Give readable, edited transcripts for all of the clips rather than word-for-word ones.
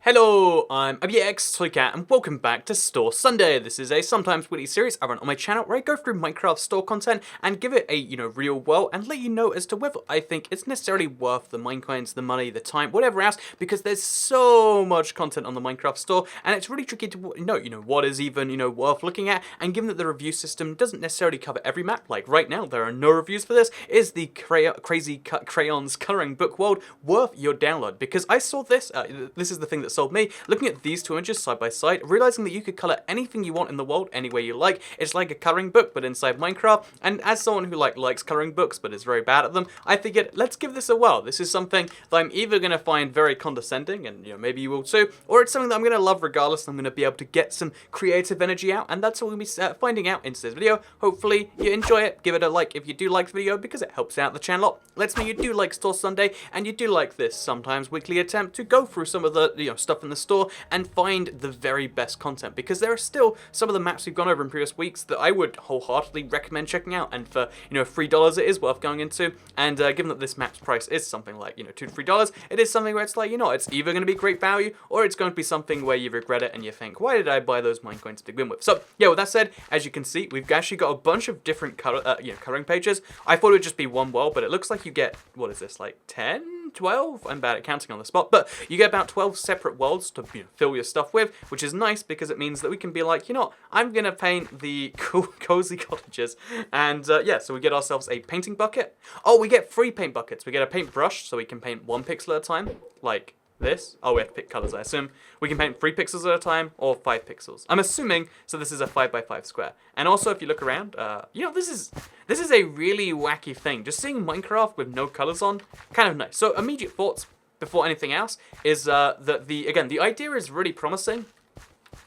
Hello, I'm ABX Toycat and welcome back to Store Sunday. This is a sometimes weekly series I run on my channel where I go through Minecraft store content and give it a, real whirl and let you know as to whether I think it's necessarily worth the minecoins, the money, the time, whatever else, because there's so much content on the Minecraft store and it's really tricky to know, what is even, worth looking at. And given that the review system doesn't necessarily cover every map, like right now there are no reviews for this, is the crazy crayons coloring book world worth your download? Because I saw this, this is the thing that sold me, looking at these two images side by side, realizing that you could color anything you want in the world any way you like. It's like a coloring book but inside Minecraft, and as someone who likes coloring books but is very bad at them, I figured let's give this a whirl. This is something that I'm either going to find very condescending, and maybe you will too, or it's something that I'm going to love regardless. I'm going to be able to get some creative energy out, and that's what we'll be finding out in today's video. Hopefully you enjoy it. Give it a like if you do like the video, because it helps out the channel a lot. Lets me you do like Store Sunday and you do like this sometimes weekly attempt to go through some of the stuff in the store and find the very best content, because there are still some of the maps we've gone over in previous weeks that I would wholeheartedly recommend checking out, and for $3 it is worth going into. And given that this map's price is something like $2 to $3, it is something where it's like it's either going to be great value or it's going to be something where you regret it and you think, why did I buy those mine coins to begin with? So yeah, with that said, as you can see, we've actually got a bunch of different coloring pages. I thought it would just be one world, but it looks like you get, what is this, like 10, 12? I'm bad at counting on the spot, but you get about 12 separate worlds to fill your stuff with, which is nice because it means that we can be like, I'm gonna paint the cool cozy cottages. And yeah, so we get ourselves a painting bucket. Oh, we get 3 paint buckets. We get a paintbrush, so we can paint 1 pixel at a time, like this. Oh, we have to pick colors, I assume. We can paint 3 pixels at a time or 5 pixels. I'm assuming, so this is a 5x5 square. And also, if you look around, this is a really wacky thing. Just seeing Minecraft with no colors on, kind of nice. So immediate thoughts before anything else is that the idea is really promising.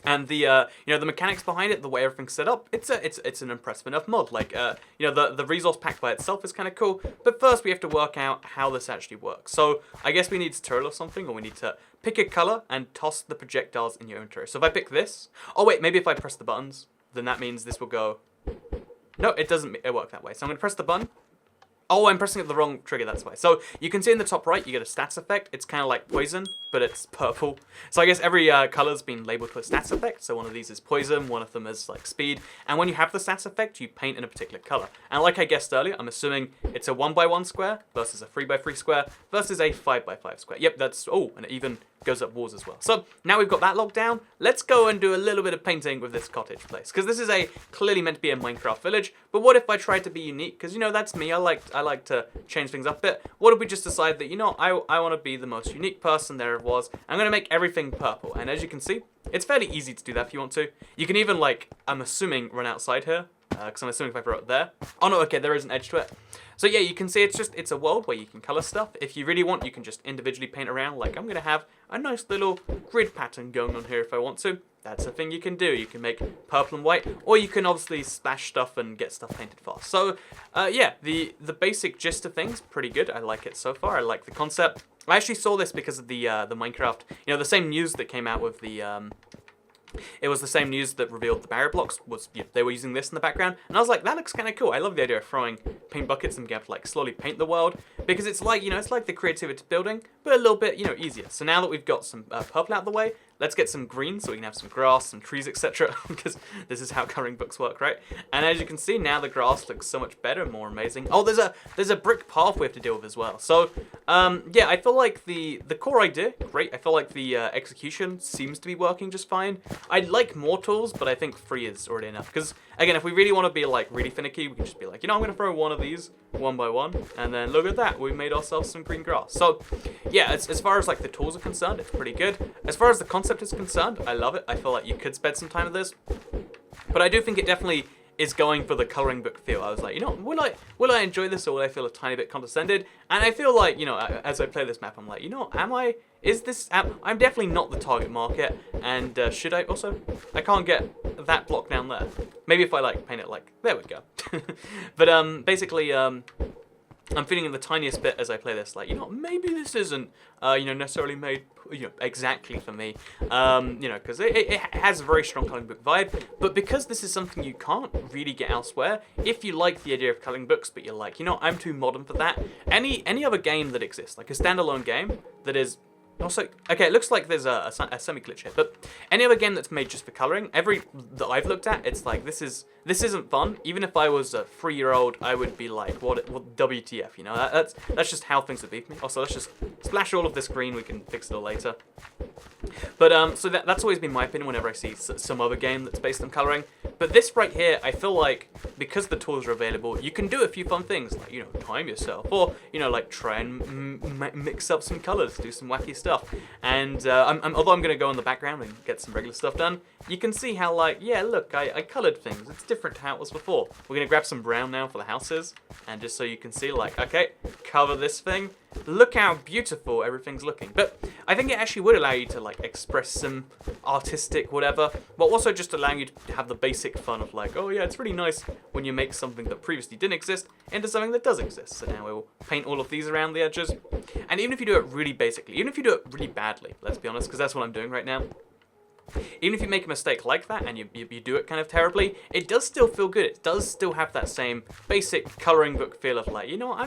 And the mechanics behind it, the way everything's set up, it's an impressive enough mod. Like the resource pack by itself is kind of cool, but first we have to work out how this actually works. So I guess we need a tutorial or something, or we need to pick a color and toss the projectiles in your inventory. So if I pick this, oh wait, maybe if I press the buttons, then that means this will go. No, it doesn't work that way. So I'm gonna press the button. Oh, I'm pressing the wrong trigger, that's why. So you can see in the top right, you get a stats effect. It's kind of like poison, but it's purple. So I guess every color's been labeled to a stats effect. So one of these is poison, one of them is like speed. And when you have the stats effect, you paint in a particular color. And like I guessed earlier, I'm assuming it's a 1x1 square versus a 3x3 square versus a 5x5 square. Yep, that's, oh, and it even goes up walls as well. So now we've got that locked down. Let's go and do a little bit of painting with this cottage place, because this is clearly meant to be a Minecraft village. But what if I tried to be unique? Because that's me. I like to change things up a bit. What if we just decide that I want to be the most unique person there was? I'm gonna make everything purple, and as you can see, it's fairly easy to do that if you want to. You can even I'm assuming run outside here. Because I'm assuming if I throw it there. Oh no, okay, there is an edge to it. So yeah, you can see it's a world where you can color stuff. If you really want, you can just individually paint around. Like, I'm going to have a nice little grid pattern going on here if I want to. That's a thing you can do. You can make purple and white, or you can obviously splash stuff and get stuff painted fast. So yeah, the basic gist of things, pretty good. I like it so far. I like the concept. I actually saw this because of the Minecraft, the same news that came out with the... It was the same news that revealed the barrier blocks. They were using this in the background, and I was like, that looks kind of cool. I love the idea of throwing paint buckets and being able to slowly paint the world, because it's like it's like the creativity building, but a little bit easier. So now that we've got some purple out of the way, let's get some green so we can have some grass, some trees, etc. Because this is how coloring books work, right? And as you can see, now the grass looks so much better, more amazing. Oh, there's a brick path we have to deal with as well. So yeah, I feel like the core idea, great. I feel like the execution seems to be working just fine. I'd like more tools, but I think 3 is already enough. Because again, if we really want to be really finicky, we can just be like, I'm going to throw one of these 1 by 1, and then look at that, we made ourselves some green grass. So yeah, as far as the tools are concerned, it's pretty good. As far as the concept is concerned, I love it. I feel like you could spend some time with this, but I do think it definitely is going for the coloring book feel. I was like, will I enjoy this, or will I feel a tiny bit condescended? And I feel like, as I play this map, I'm like, I'm definitely not the target market, and should I also, I can't get that block down there. Maybe if I paint it there we go. But basically, I'm feeling the tiniest bit as I play this, maybe this isn't, necessarily made, exactly for me, because it has a very strong coloring book vibe, but because this is something you can't really get elsewhere, if you like the idea of coloring books, but you're like, I'm too modern for that, any other game that exists, like a standalone game that is Also, okay, it looks like there's a semi-glitch here, but any other game that's made just for coloring, every that I've looked at, it's like, this isn't fun. Even if I was a 3-year-old, I would be like, what WTF, you know? That's just how things would be for me. Also, let's just splash all of this green, we can fix it all later. But, so that's always been my opinion whenever I see some other game that's based on coloring. But this right here, I feel like, because the tools are available, you can do a few fun things, like, you know, time yourself, or, you know, like, try and mix up some colors, do some wacky stuff. And, although I'm going to go in the background and get some regular stuff done, you can see how, like, yeah, look, I colored things. It's different to how it was before. We're going to grab some brown now for the houses, and just so you can see, like, okay, cover this thing. Look how beautiful everything's looking. But I think it actually would allow you to, like, express some artistic whatever, but also just allow you to have the basic fun of, like, oh yeah, it's really nice when you make something that previously didn't exist into something that does exist. So now we'll paint all of these around the edges. And even if you do it really basically, even if you do it really badly, let's be honest, because that's what I'm doing right now, even if you make a mistake like that and you do it kind of terribly, it does still feel good. It does still have that same basic coloring book feel of, like, you know what,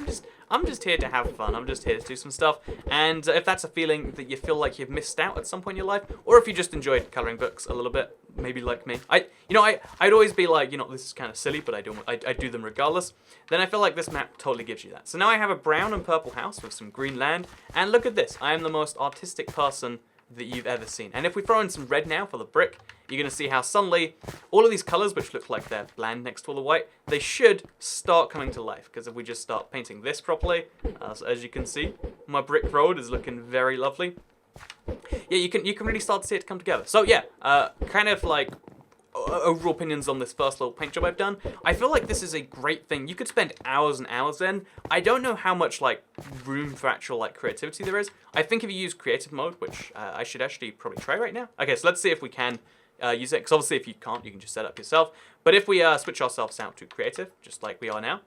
I'm just here to have fun. I'm just here to do some stuff. And if that's a feeling that you feel like you've missed out at some point in your life, or if you just enjoyed coloring books a little bit, maybe like me, I'd always be like, you know, this is kind of silly, but I do them regardless. Then I feel like this map totally gives you that. So now I have a brown and purple house with some green land, and look at this. I am the most artistic person that you've ever seen. And if we throw in some red now for the brick, you're going to see how suddenly all of these colors, which look like they're bland next to all the white, they should start coming to life. Because if we just start painting this properly, so as you can see, my brick road is looking very lovely. Yeah, you can really start to see it come together. So yeah, kind of like overall opinions on this first little paint job I've done. I feel like this is a great thing. You could spend hours and hours in. I don't know how much, like, room for actual, like, creativity there is. I think if you use creative mode, which I should actually probably try right now. Okay, so let's see if we can use it, because obviously if you can't, you can just set up yourself. But if we switch ourselves out to creative, just like we are now,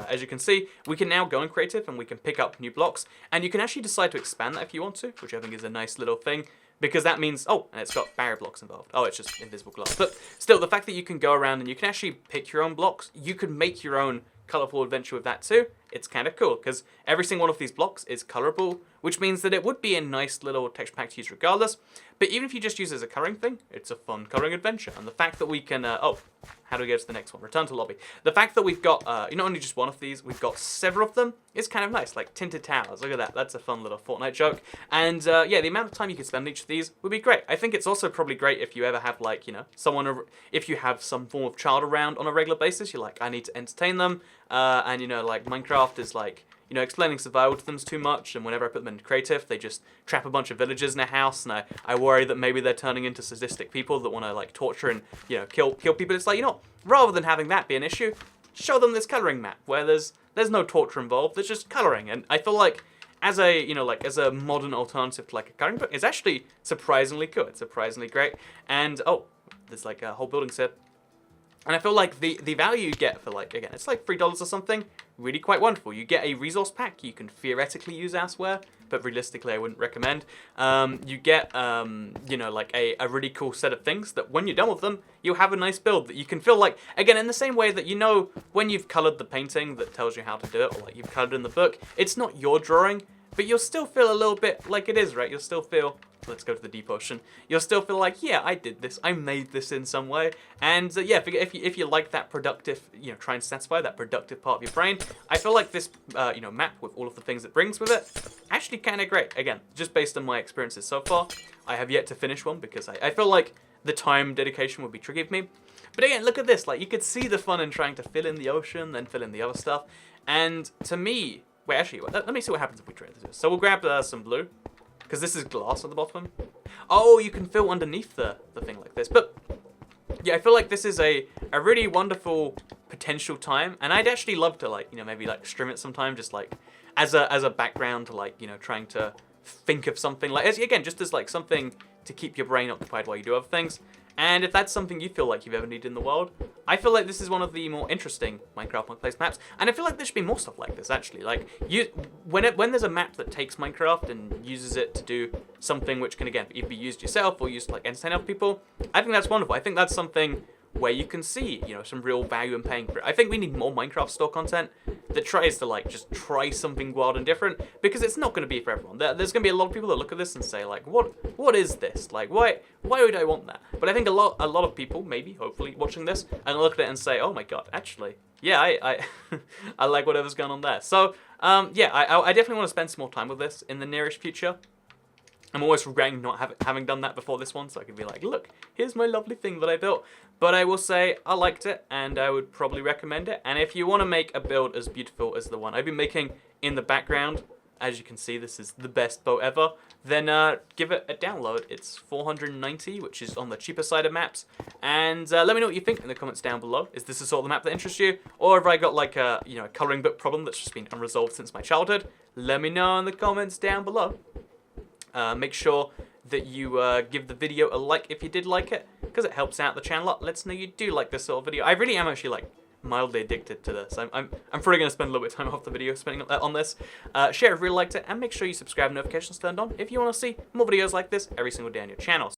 as you can see, we can now go in creative and we can pick up new blocks, and you can actually decide to expand that if you want to, which I think is a nice little thing. Because that means, oh, and it's got barrier blocks involved. Oh, it's just invisible glass. But still, the fact that you can go around and you can actually pick your own blocks, you can make your own colorful adventure with that too. It's kind of cool, because every single one of these blocks is colorable, which means that it would be a nice little texture pack to use regardless. But even if you just use it as a coloring thing, it's a fun coloring adventure. And the fact that we can, oh, how do we go to the next one? Return to lobby. The fact that we've got, not only just one of these, we've got several of them, is kind of nice, like tinted towers. Look at that. That's a fun little Fortnite joke. And yeah, the amount of time you could spend on each of these would be great. I think it's also probably great if you ever have, like, you know, someone, if you have some form of child around on a regular basis, you're like, I need to entertain them. And, you know, like, Minecraft is like, you know, explaining survival to them is too much, and whenever I put them in creative, they just trap a bunch of villagers in a house, and I worry that maybe they're turning into sadistic people that want to, like, torture and, you know, kill people. It's like, you know, rather than having that be an issue, show them this coloring map where there's no torture involved, there's just coloring. And I feel like as a, you know, like, as a modern alternative to, like, a coloring book, it's actually surprisingly cool. It's surprisingly great. And, oh, there's, like, a whole building set. And I feel like the value you get for, like, again, it's like $3 or something, really quite wonderful. You get a resource pack you can theoretically use elsewhere, but realistically I wouldn't recommend. You get, you know, like a really cool set of things that when you're done with them, you'll have a nice build that you can feel like, again, in the same way that, you know, when you've colored the painting that tells you how to do it, or like you've colored in the book, it's not your drawing, but you'll still feel a little bit like it is, right? You'll still feel, let's go to the deep ocean. You'll still feel like, yeah, I did this. I made this in some way. And yeah, if you like that productive, you know, try and satisfy that productive part of your brain, I feel like this, you know, map with all of the things it brings with it, actually kind of great. Again, just based on my experiences so far, I have yet to finish one because I feel like the time dedication would be tricky for me. But again, look at this. Like, you could see the fun in trying to fill in the ocean, then fill in the other stuff. And to me, wait, actually, let me see what happens if we try this. So we'll grab some blue, because this is glass at the bottom. Oh, you can fill underneath the thing like this. But yeah, I feel like this is a really wonderful potential time, and I'd actually love to, like, you know, maybe like stream it sometime, just like as a background to, like, you know, trying to think of something, like, as, again, just as like something to keep your brain occupied while you do other things. And if that's something you feel like you've ever needed in the world, I feel like this is one of the more interesting Minecraft Marketplace maps. And I feel like there should be more stuff like this, actually. Like, when there's a map that takes Minecraft and uses it to do something which can, again, either be used yourself or used to, like, entertain other people, I think that's wonderful. I think that's something where you can see, you know, some real value in paying for it. I think we need more Minecraft store content that tries to like just try something wild and different, because it's not going to be for everyone. There's going to be a lot of people that look at this and say like, what is this? Like, why would I want that? But I think a lot of people, maybe, hopefully, watching this and look at it and say, oh my god, actually, yeah, I I like whatever's going on there. So yeah, I definitely want to spend some more time with this in the nearest future. I'm always regretting not having done that before this one, so I could be like, look, here's my lovely thing that I built. But I will say I liked it, and I would probably recommend it. And if you want to make a build as beautiful as the one I've been making in the background, as you can see, this is the best boat ever, then give it a download. It's 490, which is on the cheaper side of maps. And let me know what you think in the comments down below. Is this the sort of map that interests you? Or have I got like a, you know, a coloring book problem that's just been unresolved since my childhood? Let me know in the comments down below. Make sure that you give the video a like if you did like it, because it helps out the channel a lot. Lets know you do like this sort of video. I really am actually like mildly addicted to this. I'm probably going to spend a little bit of time off the video spending on this. Share if you really liked it, and make sure you subscribe and notifications turned on if you want to see more videos like this every single day on your channel.